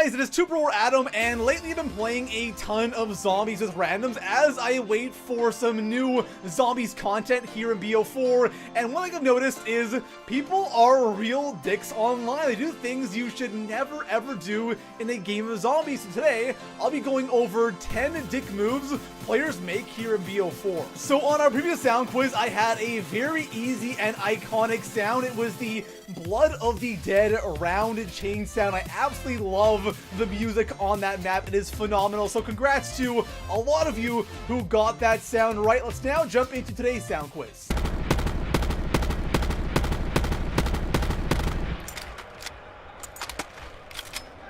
guys, it is Bro Adam, and lately I've been playing a ton of zombies with randoms as I wait for some new zombies content here in BO4. And one thing I've noticed is people are real dicks online. They do things you should never ever do in a game of zombies. So today, I'll be going over 10 dick moves players make here in BO4. So on our previous sound quiz, I had a very easy and iconic sound. It was the Blood of the Dead round chain sound. I absolutely love the music on that map. It is phenomenal. So congrats to a lot of you who got that sound right. Let's now jump into today's sound quiz.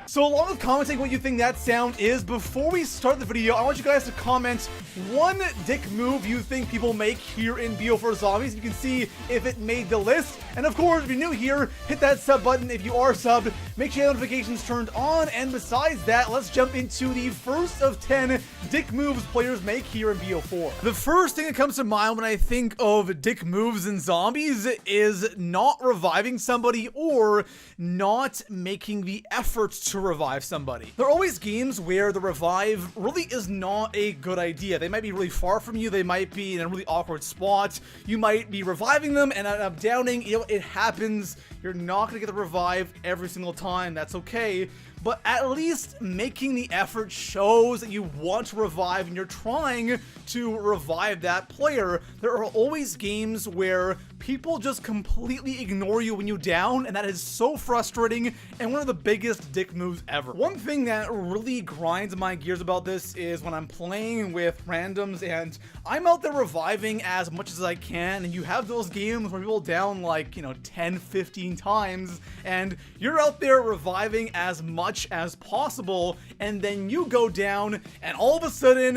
So along with commenting what you think that sound is, before we start the video, I want you guys to comment one dick move you think people make here in BO4 Zombies. You can see if it made the list. And of course, if you're new here, hit that sub button if you are subbed. Make sure you have notifications turned on. And besides that, let's jump into the first of 10 dick moves players make here in BO4. The first thing that comes to mind when I think of dick moves in zombies is not reviving somebody or not making the effort to revive somebody. There are always games where the revive really is not a good idea. They might be really far from you. They might be in a really awkward spot. You might be reviving them and end up downing. You know, it happens. You're not going to get the revive every single time. That's okay. But at least making the effort shows that you want to revive and you're trying to revive that player. There are always games where people just completely ignore you when you down, and that is so frustrating and one of the biggest dick moves ever. One thing that really grinds my gears about this is when I'm playing with randoms and I'm out there reviving as much as I can, and you have those games where people down like, 10, 15 times, and you're out there reviving as much as possible, and then you go down and all of a sudden,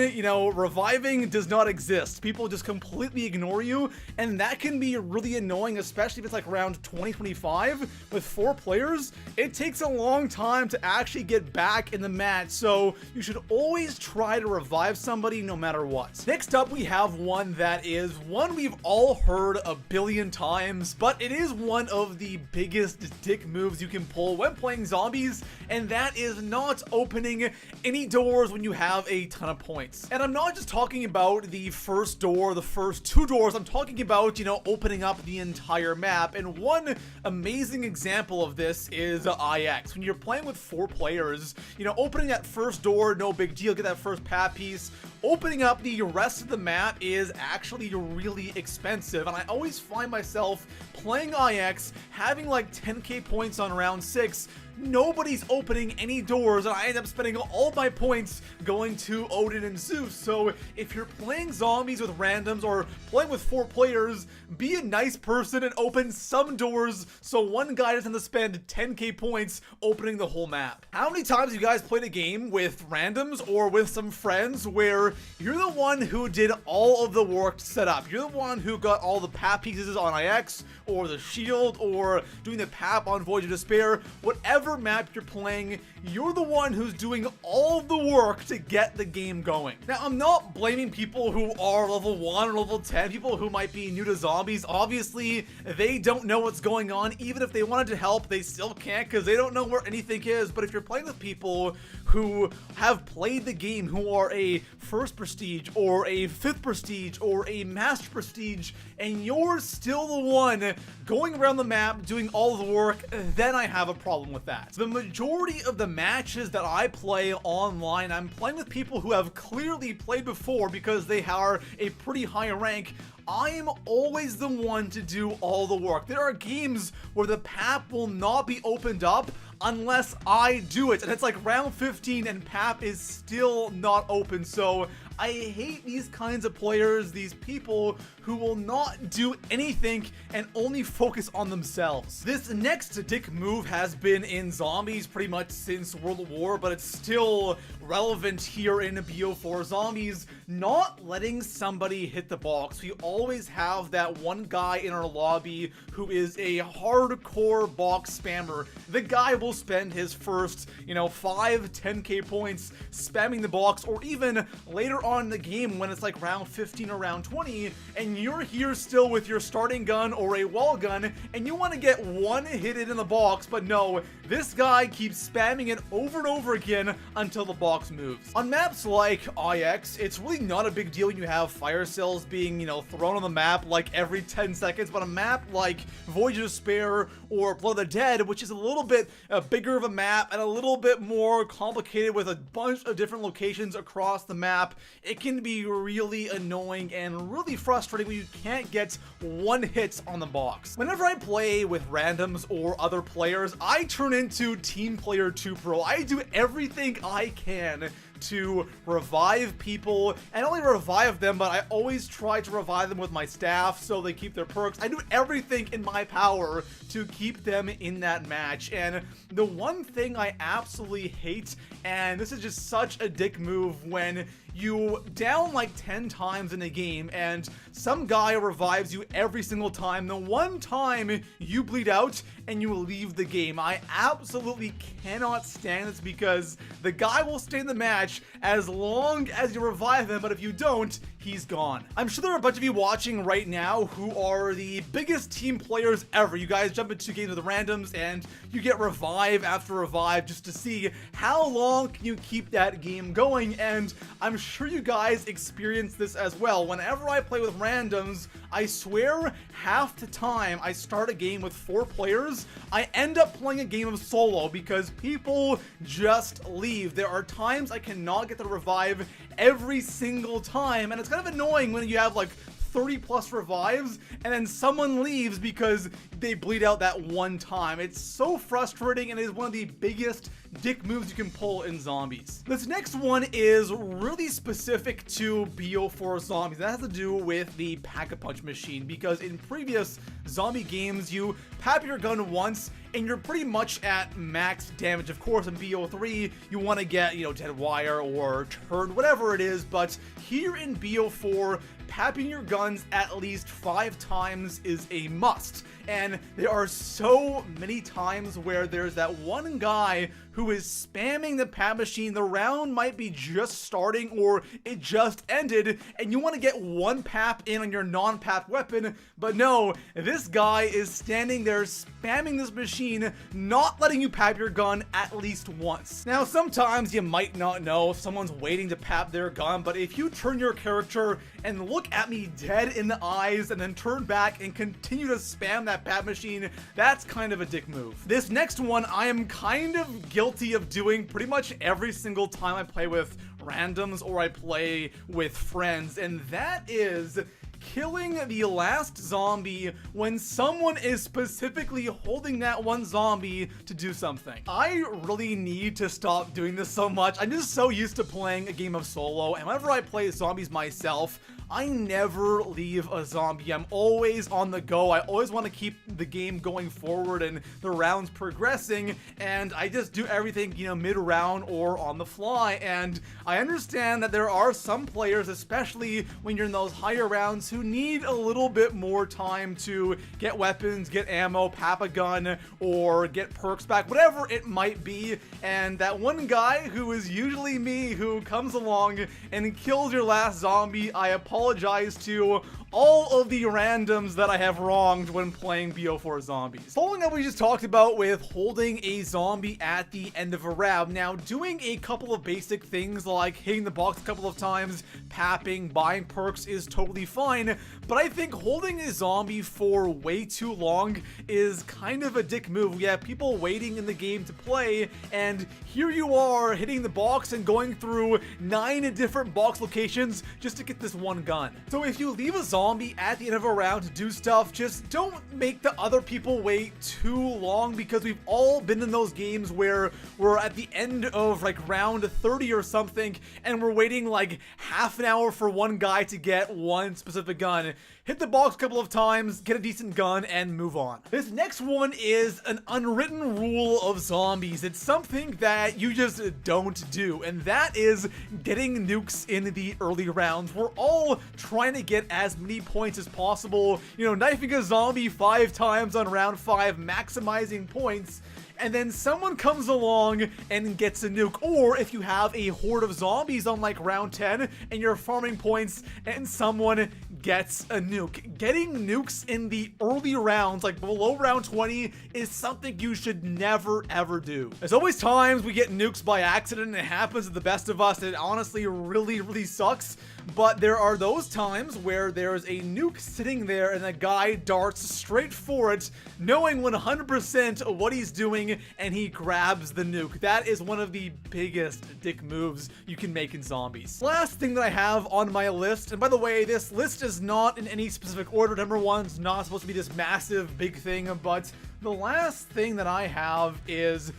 reviving does not exist. People just completely ignore you, and that can be really annoying, especially if it's like around 20-25 with 4 players. It takes a long time to actually get back in the match, so you should always try to revive somebody no matter what. Next up, we have one that is one we've all heard a billion times, but it is one of the biggest dick moves you can pull when playing zombies, and that is not opening any doors when you have a ton of points. And I'm not just talking about the first door, the first 2 doors. I'm talking about, opening up the entire map. And one amazing example of this is IX. When you're playing with 4 players, opening that first door, no big deal, get that first pat piece. Opening up the rest of the map is actually really expensive, and I always find myself playing IX, having like 10k points on round 6, nobody's opening any doors, and I end up spending all my points going to Odin and Zeus. So if you're playing zombies with randoms or playing with 4 players, be a nice person and open some doors so one guy doesn't have to spend 10k points opening the whole map. How many times have you guys played a game with randoms or with some friends where you're the one who did all of the work to set up? You're the one who got all the pap pieces on IX or the shield or doing the pap on Voyage of Despair, whatever map you're playing, you're the one who's doing all the work to get the game going. Now, I'm not blaming people who are level 1 or level 10, people who might be new to zombies. Obviously, they don't know what's going on. Even if they wanted to help, they still can't because they don't know where anything is. But if you're playing with people who have played the game, who are a 1st prestige or a 5th prestige or a master prestige, and you're still the one going around the map doing all of the work, then I have a problem with that. The majority of the matches that I play online, I'm playing with people who have clearly played before because they are a pretty high rank. I am always the one to do all the work. There are games where the pap will not be opened up unless I do it, and it's like round 15 and pap is still not open. So I hate these kinds of players, these people who will not do anything and only focus on themselves. This next dick move has been in zombies pretty much since World War, but it's still relevant here in BO4 Zombies. Not letting somebody hit the box. We always have that one guy in our lobby who is a hardcore box spammer. The guy will spend his first, 5, 10k points spamming the box, or even later on in the game when it's like round 15 or round 20, and you're here still with your starting gun or a wall gun, and you want to get one hit in the box, but no, this guy keeps spamming it over and over again until the box moves. On maps like IX, it's really not a big deal when you have fire cells being, thrown on the map like every 10 seconds, but a map like Voyage of Despair or Blood of the Dead, which is a little bit bigger of a map and a little bit more complicated with a bunch of different locations across the map, it can be really annoying and really frustrating when you can't get one hit on the box. Whenever I play with randoms or other players, I turn into Team Player 2 Pro. I do everything I can to revive people, and not only revive them, but I always try to revive them with my staff so they keep their perks. I do everything in my power to keep them in that match. And the one thing I absolutely hate, and this is just such a dick move, when you down like 10 times in a game and some guy revives you every single time, the one time you bleed out and you leave the game. I absolutely cannot stand this, because the guy will stay in the match as long as you revive him, but if you don't, he's gone. I'm sure there are a bunch of you watching right now who are the biggest team players ever. You guys jump into games with randoms and you get revive after revive just to see how long can you keep that game going, and I'm sure you guys experience this as well. Whenever I play with randoms, I swear half the time I start a game with 4 players, I end up playing a game of solo because people just leave. There are times I cannot get the revive every single time, and it's kind of annoying when you have like 30 plus revives and then someone leaves because they bleed out that one time. It's so frustrating, and it is one of the biggest dick moves you can pull in zombies. This next one is really specific to BO4 zombies. That has to do with the Pack-a-Punch machine, because in previous zombie games, you pap your gun once and you're pretty much at max damage. Of course, in BO3, you want to get, dead wire or turd, whatever it is, but here in BO4, papping your guns at least 5 times is a must. And there are so many times where there's that one guy who is spamming the pap machine. The round might be just starting or it just ended, and you want to get one pap in on your non-pap weapon, but no, this guy is standing there spamming this machine, not letting you pap your gun at least once. Now, sometimes you might not know if someone's waiting to pap their gun, but if you turn your character and look at me dead in the eyes and then turn back and continue to spam that pap machine, that's kind of a dick move. This next one I am kind of guilty of doing pretty much every single time I play with randoms or I play with friends, and that is killing the last zombie when someone is specifically holding that one zombie to do something. I really need to stop doing this so much. I'm just so used to playing a game of solo, and whenever I play zombies myself, I never leave a zombie. I'm always on the go. I always want to keep the game going forward and the rounds progressing, and I just do everything, mid-round or on the fly. And I understand that there are some players, especially when you're in those higher rounds, who need a little bit more time to get weapons, get ammo, pap a gun, or get perks back, whatever it might be. And that one guy who is usually me who comes along and kills your last zombie, I apologize to all of the randoms that I have wronged when playing BO4 zombies. Following up, we just talked about with holding a zombie at the end of a round. Now, doing a couple of basic things like hitting the box a couple of times, papping, buying perks is totally fine, but I think holding a zombie for way too long is kind of a dick move. We have people waiting in the game to play, and here you are hitting the box and going through 9 different box locations just to get this one gun. So if you leave a zombie at the end of a round to do stuff, just don't make the other people wait too long, because we've all been in those games where we're at the end of like round 30 or something and we're waiting like half an hour for one guy to get one specific gun. Hit the box a couple of times, get a decent gun, and move on. This next one is an unwritten rule of zombies. It's something that you just don't do, and that is getting nukes in the early rounds. We're all trying to get as many points as possible, knifing a zombie 5 times on round 5, maximizing points. and then someone comes along and gets a nuke. Or if you have a horde of zombies on like round 10 and you're farming points and someone gets a nuke. Getting nukes in the early rounds, like below round 20, is something you should never ever do. There's always times we get nukes by accident and it happens to the best of us. It honestly really sucks. But there are those times where there's a nuke sitting there and a guy darts straight for it, knowing 100% what he's doing, and he grabs the nuke. That is one of the biggest dick moves you can make in zombies. Last thing that I have on my list, and by the way, this list is not in any specific order. Number one's not supposed to be this massive big thing, but the last thing that I have is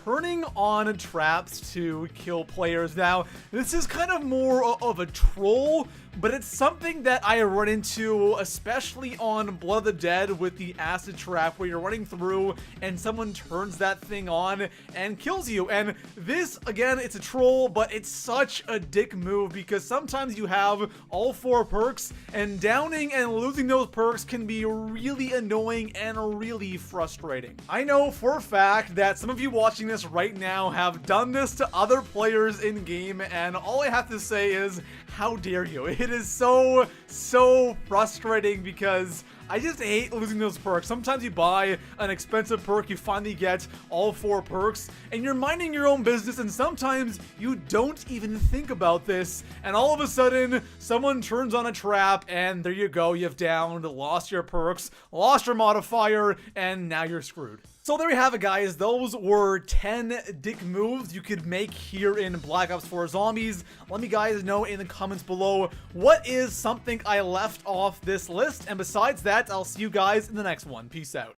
turning on traps to kill players. Now, this is kind of more of a troll, but it's something that I run into, especially on Blood of the Dead with the acid trap, where you're running through and someone turns that thing on and kills you. And this, again, it's a troll, but it's such a dick move because sometimes you have all 4 perks, and downing and losing those perks can be really annoying and really frustrating. I know for a fact that some of you watching this right now have done this to other players in game, and all I have to say is, how dare you? It is so frustrating because I just hate losing those perks. Sometimes you buy an expensive perk, you finally get all 4 perks, and you're minding your own business, and sometimes you don't even think about this, and all of a sudden, someone turns on a trap, and there you go, you've downed, lost your perks, lost your modifier, and now you're screwed. So there you have it, guys. Those were 10 dick moves you could make here in Black Ops 4 Zombies. Let me guys know in the comments below what is something I left off this list. And besides that, I'll see you guys in the next one. Peace out.